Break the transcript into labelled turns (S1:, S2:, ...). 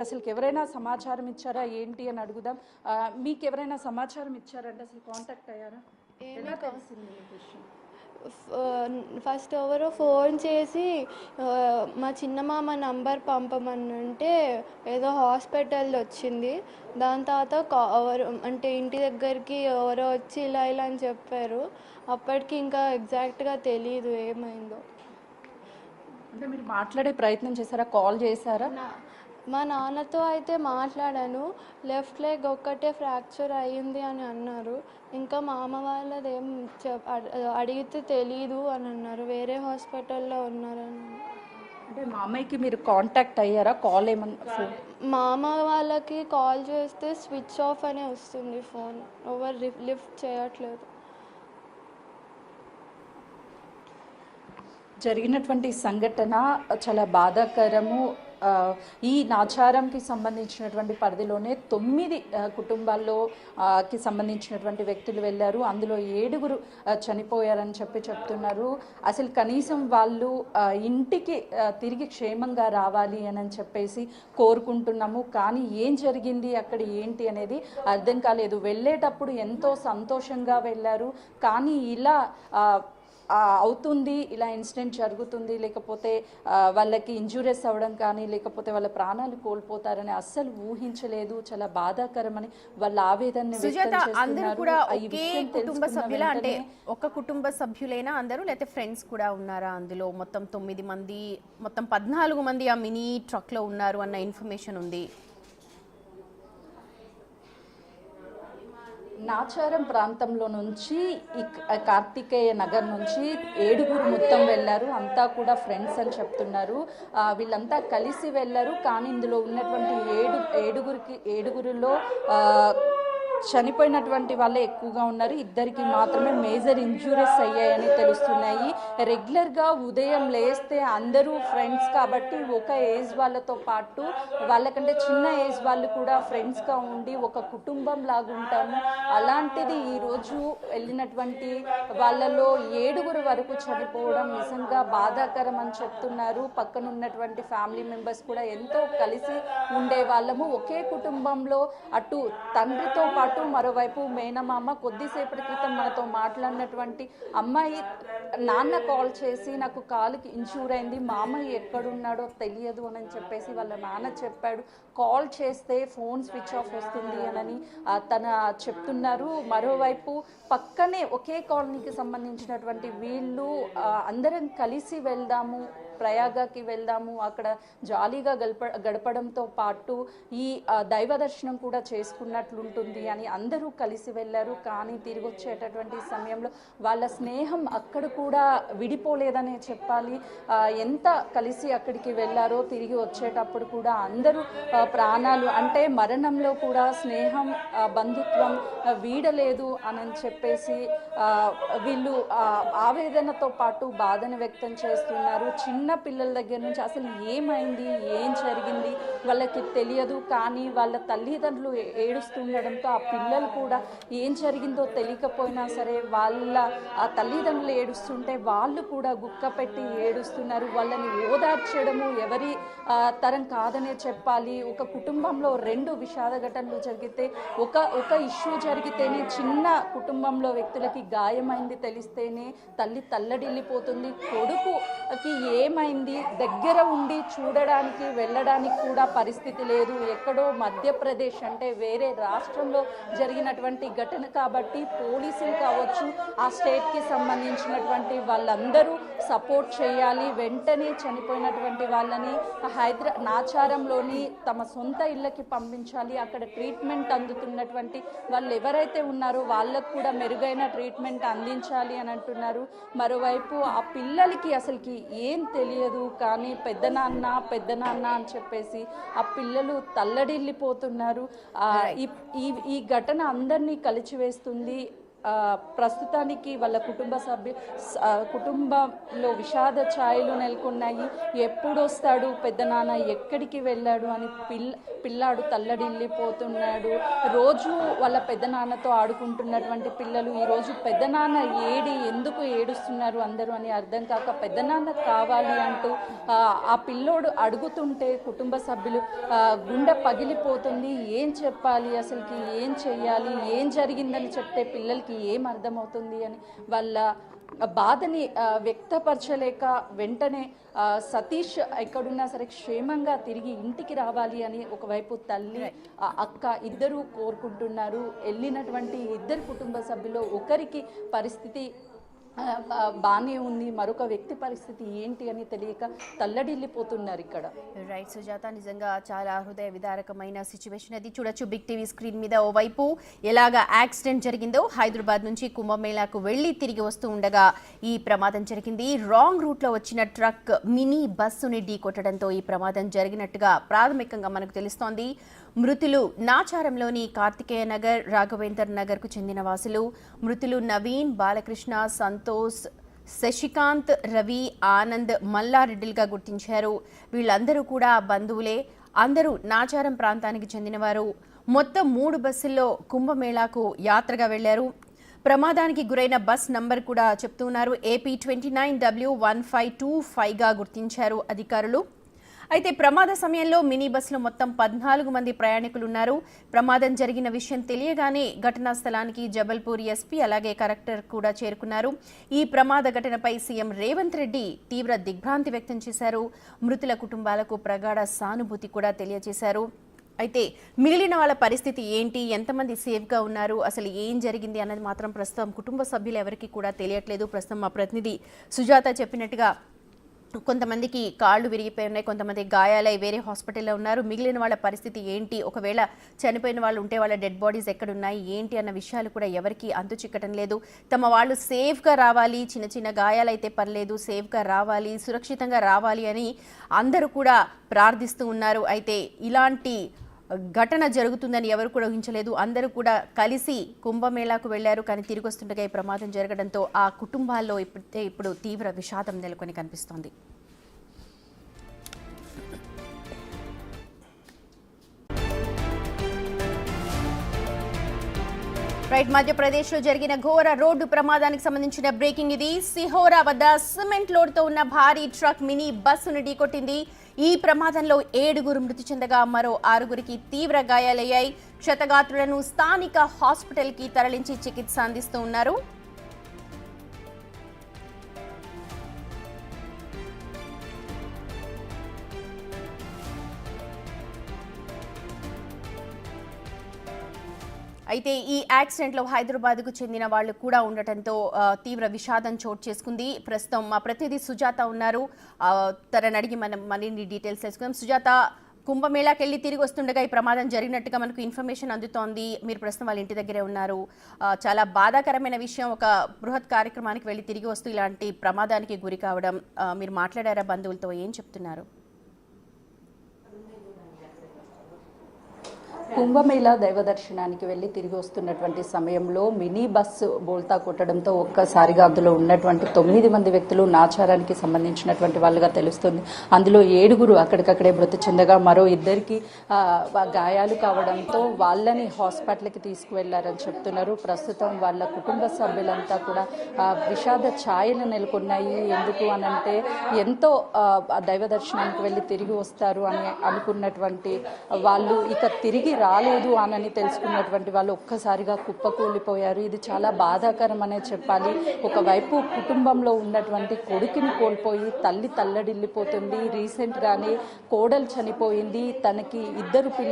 S1: అసలు ఎవరైనా సమాచారం ఇచ్చారా ఏంటి అని అడుగుదాం. మీకు ఎవరైనా సమాచారం ఇచ్చారంటే అసలు కాంటాక్ట్ అయ్యారా? ఎలా తెలిసింది ఈ విషయం?
S2: ఫస్ట్ ఎవరో ఫోన్ చేసి మా చిన్నమామ నంబర్ పంపమనంటే ఏదో హాస్పిటల్ వచ్చింది. దాని తర్వాత ఎవరు అంటే ఇంటి దగ్గరికి ఎవరో వచ్చి ఇలా ఇలా అని చెప్పారు. అప్పటికి ఇంకా ఎగ్జాక్ట్గా తెలియదు ఏమైందో.
S1: అంటే మీరు మాట్లాడే ప్రయత్నం చేశారా? కాల్ చేశారా?
S2: మా నాన్నతో అయితే మాట్లాడాను. లెఫ్ట్ లెగ్ ఒక్కటే ఫ్రాక్చర్ అయ్యింది అని అన్నారు. ఇంకా మా అమ్మ వాళ్ళది ఏం అడిగితే తెలీదు అని అన్నారు. వేరే హాస్పిటల్లో ఉన్నారని.
S1: అంటే మా అమ్మాయికి మీరు కాంటాక్ట్ అయ్యారా? కాల్ ఏమన్నా?
S2: మా అమ్మ వాళ్ళకి కాల్ చేస్తే స్విచ్ ఆఫ్ అనే వస్తుంది ఫోన్. ఎవరు లిఫ్ట్ చేయట్లేదు.
S1: జరిగినటువంటి సంఘటన చాలా బాధాకరము. ఈ నాచారంకి సంబంధించినటువంటి పరిధిలోనే 9 కుటుంబాల్లో కి సంబంధించినటువంటి వ్యక్తులు వెళ్ళారు. అందులో 7 చనిపోయారని చెప్తున్నారు. అసలు కనీసం వాళ్ళు ఇంటికి తిరిగి క్షేమంగా రావాలి అని చెప్పేసి కోరుకుంటున్నాము. కానీ ఏం జరిగింది అక్కడ ఏంటి అనేది అర్థం కాలేదు. వెళ్ళేటప్పుడు ఎంతో సంతోషంగా వెళ్ళారు. కానీ ఇలా అవుతుంది, ఇలా ఇన్సిడెంట్ జరుగుతుంది, లేకపోతే వాళ్ళకి ఇంజూరీస్ అవ్వడం కానీ లేకపోతే వాళ్ళ ప్రాణాలు కోల్పోతారని అస్సలు ఊహించలేదు. చాలా బాధాకరమని వాళ్ళ ఆవేదన
S3: అందరూ కూడా ఒకే కుటుంబ సభ్యుల అంటే ఒక కుటుంబ సభ్యులైనా అందరూ లేకపోతే ఫ్రెండ్స్ కూడా ఉన్నారా అందులో? మొత్తం 9 మంది, మొత్తం 14 మంది ఆ మినీ ట్రక్ లో ఉన్నారు అన్న ఇన్ఫర్మేషన్ ఉంది.
S1: నాచారం ప్రాంతంలో నుంచి కార్తికేయ నగర్ నుంచి 7 మొత్తం వెళ్ళారు. అంతా కూడా ఫ్రెండ్స్ అని చెప్తున్నారు. వీళ్ళంతా కలిసి వెళ్ళారు. కానీ ఇందులో ఉన్నటువంటి 7గురిలో చనిపోయినటువంటి వాళ్ళే ఎక్కువగా ఉన్నారు. 2కి మాత్రమే మేజర్ ఇంజూరీస్ అయ్యాయని తెలుస్తున్నాయి. రెగ్యులర్గా ఉదయం లేస్తే అందరూ ఫ్రెండ్స్ కాబట్టి ఒక ఏజ్ వాళ్ళతో పాటు వాళ్ళకంటే చిన్న ఏజ్ వాళ్ళు కూడా ఫ్రెండ్స్గా ఉండి ఒక కుటుంబం లాగా ఉంటాము. అలాంటిది ఈరోజు వెళ్ళినటువంటి వాళ్ళలో 7 వరకు చనిపోవడం నిజంగా బాధాకరం అని చెప్తున్నారు. పక్కన ఉన్నటువంటి ఫ్యామిలీ మెంబర్స్ కూడా ఎంతో కలిసి ఉండే వాళ్ళము. ఒకే కుటుంబంలో అటు తండ్రితో పాటు మరోవైపు మేనమామ. కొద్దిసేపటి క్రితం మనతో మాట్లాడినటువంటి అమ్మాయి నాన్న కాల్ చేసి నాకు కాలుకి ఇన్జ్యూర్ అయింది, మామయ్య ఎక్కడున్నాడో తెలియదు అని చెప్పేసి వాళ్ళ నాన్న చెప్పాడు. కాల్ చేస్తే ఫోన్ స్విచ్ ఆఫ్ వస్తుంది అని తన చెప్తున్నారు. మరోవైపు పక్కనే ఒకే కాలనీకి సంబంధించినటువంటి వీళ్ళు అందరం కలిసి వెళ్దాము, ప్రయాగకి వెళ్దాము, అక్కడ జాలీగా గడపడంతో పాటు ఈ దైవ దర్శనం కూడా చేసుకున్నట్లుంటుంది అని అందరూ కలిసి వెళ్ళారు. కానీ తిరిగి వచ్చేటటువంటి సమయంలో వాళ్ళ స్నేహం అక్కడ కూడా విడిపోలేదనే చెప్పాలి. ఎంత కలిసి అక్కడికి వెళ్ళారో తిరిగి వచ్చేటప్పుడు కూడా అందరూ ప్రాణాలు అంటే మరణంలో కూడా స్నేహం బంధుత్వం వీడలేదు అని చెప్పేసి వీళ్ళు ఆవేదనతో పాటు బాధను వ్యక్తం చేస్తున్నారు. చిన్న పిల్లల దగ్గర నుంచి అసలు ఏమైంది, ఏం జరిగింది వాళ్ళకి తెలియదు. కానీ వాళ్ళ తల్లిదండ్రులు ఏడుస్తుండడంతో ఆ పిల్లలు కూడా ఏం జరిగిందో తెలియకపోయినా సరే వాళ్ళ ఆ తల్లిదండ్రులు ఏడుస్తుంటే వాళ్ళు కూడా గుక్క పెట్టి ఏడుస్తున్నారు. వాళ్ళని ఓదార్చడము ఎవరి తరం కాదనే చెప్పాలి. ఒక కుటుంబంలో 2 విషాద ఘటనలు జరిగితే ఒక ఇష్యూ జరిగితేనే చిన్న కుటుంబంలో వ్యక్తులకి గాయమైంది తెలిస్తేనే తల్లి తల్లడిల్లిపోతుంది. కొడుకుకి ఏమైంది దగ్గర ఉండి చూడడానికి వెళ్ళడానికి కూడా పరిస్థితి లేదు. ఎక్కడో మధ్యప్రదేశ్ అంటే వేరే రాష్ట్రంలో జరిగినటువంటి ఘటన కాబట్టి పోలీసులు కావచ్చు, ఆ స్టేట్కి సంబంధించినటువంటి వాళ్ళందరూ సపోర్ట్ చేయాలి. వెంటనే చనిపోయినటువంటి వాళ్ళని నాచారంలోని తమ సొంత ఇళ్ళకి పంపించాలి. అక్కడ ట్రీట్మెంట్ అందుతున్నటువంటి వాళ్ళు ఎవరైతే ఉన్నారో వాళ్ళకు కూడా మెరుగైన ట్రీట్మెంట్ అందించాలి అని అంటున్నారు. మరోవైపు ఆ పిల్లలకి అసలుకి ఏం తెలియదు, కానీ పెద్దనాన్న అని చెప్పేసి ఆ పిల్లలు తల్లడిల్లిపోతున్నారు. ఈ ఘటన అందరినీ కలిచివేస్తుంది. ప్రస్తుతానికి వాళ్ళ కుటుంబంలో విషాద ఛాయలు నెలకొన్నాయి. ఎప్పుడు వస్తాడు పెద్దనాన్న, ఎక్కడికి వెళ్ళాడు అని పిల్లాడు తల్లడిల్లిపోతున్నాడు. రోజు వాళ్ళ పెద్దనాన్నతో ఆడుకుంటున్నటువంటి పిల్లలు ఈరోజు పెద్దనాన్న ఎందుకు ఏడుస్తున్నారు అందరూ అని అర్థం కాక పెద్దనాన్న కావాలి అంటూ ఆ పిల్లోడు అడుగుతుంటే కుటుంబ సభ్యులు గుండె పగిలిపోతుంది. ఏం చెప్పాలి, అసలుకి ఏం చెయ్యాలి, ఏం జరిగిందని చెప్తే పిల్లలకి ఏం అర్థమవుతుంది అని వాళ్ళ బాధని వ్యక్తపరచలేక వెంటనే సతీష్ ఎక్కడున్నా సరే క్షేమంగా తిరిగి ఇంటికి రావాలి అని ఒకవైపు తల్లి అక్క ఇద్దరూ కోరుకుంటున్నారు. వెళ్ళినటువంటి ఇద్దరు కుటుంబ సభ్యులు ఒకరికి పరిస్థితి బాగానే ఉంది, మరొక వ్యక్తి పరిస్థితి ఏంటి అని తెలియక తల్లడిల్లిపోతున్నారు ఇక్కడ.
S3: రైట్ సుజాత, నిజంగా చాలా హృదయ విదారకమైన సిచ్యువేషన్ అది. చూడొచ్చు బిగ్ టీవీ స్క్రీన్ మీద ఓవైపు ఎలాగా యాక్సిడెంట్ జరిగిందో. హైదరాబాద్ నుంచి కుంభమేళాకు వెళ్ళి తిరిగి వస్తూ ఉండగా ఈ ప్రమాదం జరిగింది. రాంగ్ రూట్లో వచ్చిన ట్రక్ మినీ బస్సుని ఢీకొట్టడంతో ఈ ప్రమాదం జరిగినట్టుగా ప్రాథమికంగా మనకు తెలుస్తోంది. మృతులు నాచారంలోని కార్తికేయ నగర్, రాఘవేందర్ నగర్కు చెందిన వాసులు. మృతులు నవీన్, బాలకృష్ణ, సంతోష్, శశికాంత్, రవి, ఆనంద్, మల్లారెడ్డిలుగా గుర్తించారు. వీళ్ళందరూ కూడా బంధువులే. అందరూ నాచారం ప్రాంతానికి చెందినవారు. మొత్తం 3 బస్సుల్లో కుంభమేళాకు యాత్రగా వెళ్లారు. ప్రమాదానికి గురైన బస్ నంబర్ కూడా చెప్తున్నారు. AP 29W1525గా గుర్తించారు అధికారులు. అయితే ప్రమాద సమయంలో మినీ బస్సులో మొత్తం 14 మంది ప్రయాణికులు ఉన్నారు. ప్రమాదం జరిగిన విషయం తెలియగానే ఘటనా స్థలానికి జబల్పూర్ ఎస్పీ అలాగే కలెక్టర్ కూడా చేరుకున్నారు. ఈ ప్రమాద ఘటనపై సీఎం రేవంత్ రెడ్డి తీవ్ర దిగ్భ్రాంతి వ్యక్తం చేశారు. మృతుల కుటుంబాలకు ప్రగాఢ సానుభూతి కూడా తెలియజేశారు. అయితే మిగిలిన వాళ్ళ పరిస్థితి ఏంటి, ఎంతమంది సేఫ్గా ఉన్నారు, అసలు ఏం జరిగింది అన్నది మాత్రం ప్రస్తుతం కుటుంబ సభ్యులు ఎవరికి కూడా తెలియట్లేదు. ప్రస్తుతం మా ప్రతినిధి సుజాత చెప్పినట్టుగా కొంతమందికి కాళ్ళు విరిగిపోయి ఉన్నాయి, కొంతమంది గాయాలై వేరే హాస్పిటల్లో ఉన్నారు. మిగిలిన వాళ్ళ పరిస్థితి ఏంటి, ఒకవేళ చనిపోయిన వాళ్ళు ఉంటే వాళ్ళ డెడ్ బాడీస్ ఎక్కడున్నాయి ఏంటి అన్న విషయాలు కూడా ఎవరికి అంతు చిక్కటం లేదు. తమ వాళ్ళు సేఫ్గా రావాలి, చిన్న చిన్న గాయాలైతే పర్లేదు, సేఫ్గా రావాలి, సురక్షితంగా రావాలి అని అందరూ కూడా ప్రార్థిస్తూ ఉన్నారు. అయితే ఇలాంటి ఘటన జరుగుతుందని ఎవరు కూడా ఊహించలేదు. అందరూ కూడా కలిసి కుంభమేళాకు వెళ్లారు. కానీ తిరిగి వస్తుండగా ఈ ప్రమాదం జరగడంతో ఆ కుటుంబాల్లో ఇప్పుడు తీవ్ర విషాదం నెలకొని కనిపిస్తోంది. రైట్, మధ్యప్రదేశ్లో జరిగిన ఘోర రోడ్డు ప్రమాదానికి సంబంధించిన బ్రేకింగ్ ఇది. సిహోరా వద్ద సిమెంట్ లోడ్తో ఉన్న భారీ ట్రక్ మినీ బస్సును ఢీకొట్టింది. ఈ ప్రమాదంలో 7 మృతి చెందగా మరో 6 తీవ్ర గాయాలయ్యాయి. క్షతగాత్రులను స్థానిక హాస్పిటల్కి తరలించి చికిత్స అందిస్తూ ఉన్నారు. అయితే ఈ యాక్సిడెంట్లో హైదరాబాద్కు చెందిన వాళ్ళు కూడా ఉండటంతో తీవ్ర విషాదం చోటు చేసుకుంది. ప్రస్తుతం మా ప్రతినిధి సుజాత ఉన్నారు, తనని అడిగి మనం మరిన్ని డీటెయిల్స్ తెలుసుకుందాం. సుజాత, కుంభమేళాకి వెళ్ళి తిరిగి వస్తుండగా ఈ ప్రమాదం జరిగినట్టుగా మనకు ఇన్ఫర్మేషన్ అందుతోంది. మీరు ప్రస్తుతం వాళ్ళ ఇంటి దగ్గరే ఉన్నారు. చాలా బాధాకరమైన విషయం, ఒక బృహత్ కార్యక్రమానికి వెళ్ళి తిరిగి వస్తూ ఇలాంటి ప్రమాదానికి గురి కావడం. మీరు మాట్లాడారా బంధువులతో, ఏం చెప్తున్నారు?
S1: కుంభమేళా దైవ దర్శనానికి వెళ్ళి తిరిగి వస్తున్నటువంటి సమయంలో మినీ బస్సు బోల్తా కొట్టడంతో ఒక్కసారిగా అందులో ఉన్నటువంటి 9 మంది వ్యక్తులు నాచారానికి సంబంధించినటువంటి వాళ్ళుగా తెలుస్తుంది. అందులో 7 అక్కడికక్కడే మృతి చెందగా మరో 2 గాయాలు కావడంతో వాళ్ళని హాస్పిటల్కి తీసుకువెళ్లారని చెప్తున్నారు. ప్రస్తుతం వాళ్ళ కుటుంబ సభ్యులంతా కూడా విషాద ఛాయలు నెలకొన్నాయి. ఎందుకు అనంటే ఎంతో దైవ దర్శనానికి వెళ్ళి తిరిగి వస్తారు అని అనుకున్నటువంటి వాళ్ళు ఇక తిరిగి రాలేదు అని తెలుసుకున్నటువంటి వాళ్ళు ఒక్కసారిగా కుప్పకూలిపోయారు. ఇది చాలా బాధాకరం అనే చెప్పాలి. ఒకవైపు కుటుంబంలో ఉన్నటువంటి కొడుకుని కోల్పోయి తల్లి తల్లడిల్లిపోతుంది. రీసెంట్గానే కోడలు చనిపోయింది, తనకి 2